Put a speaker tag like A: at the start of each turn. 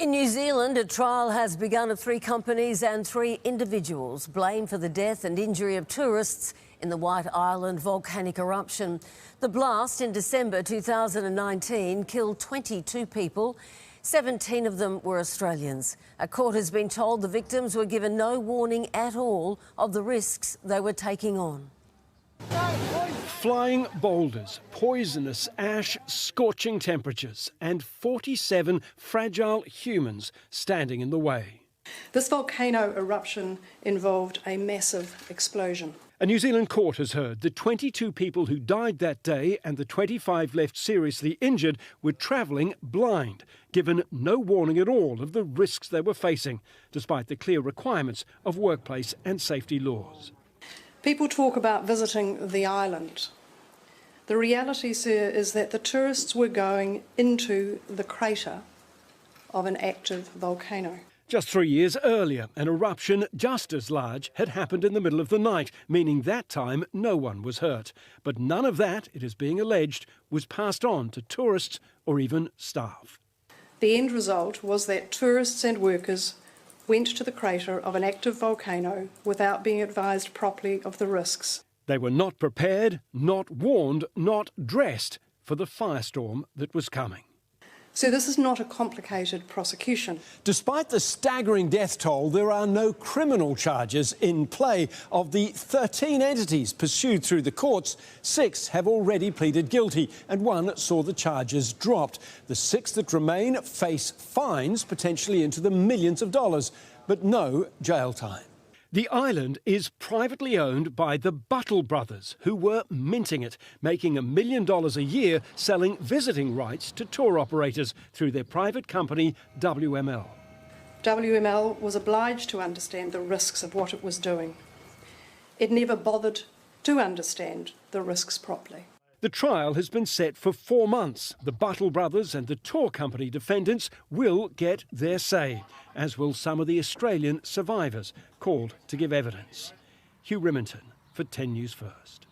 A: In New Zealand, a trial has begun of 3 companies and 3 individuals blamed for the death and injury of tourists in the White Island volcanic eruption. The blast in December 2019 killed 22 people. 17 of them were Australians. A court has been told the victims were given no warning at all of the risks they were taking on.
B: Flying boulders, poisonous ash, scorching temperatures, and 47 fragile humans standing in the way.
C: This volcano eruption involved a massive explosion.
B: A New Zealand court has heard the 22 people who died that day and the 25 left seriously injured were travelling blind, given no warning at all of the risks they were facing, despite the clear requirements of workplace and safety laws.
C: People talk about visiting the island. The reality, sir, is that the tourists were going into the crater of an active volcano.
B: Just 3 years earlier, an eruption just as large had happened in the middle of the night, meaning that time no one was hurt. But none of that, it is being alleged, was passed on to tourists or even staff.
C: The end result was that tourists and workers went to the crater of an active volcano without being advised properly of the risks.
B: They were not prepared, not warned, not dressed for the firestorm that was coming.
C: So this is not a complicated prosecution.
D: Despite the staggering death toll, there are no criminal charges in play. Of the 13 entities pursued through the courts, 6 have already pleaded guilty and 1 saw the charges dropped. The 6 that remain face fines potentially into the millions of dollars, but no jail time.
B: The island is privately owned by the Buttle brothers, who were minting it, making $1 million a year selling visiting rights to tour operators through their private company WML.
C: WML was obliged to understand the risks of what it was doing. It never bothered to understand the risks properly.
B: The trial has been set for 4 months. The Buttle brothers and the tour company defendants will get their say, as will some of the Australian survivors called to give evidence. Hugh Rimmington for 10 News First.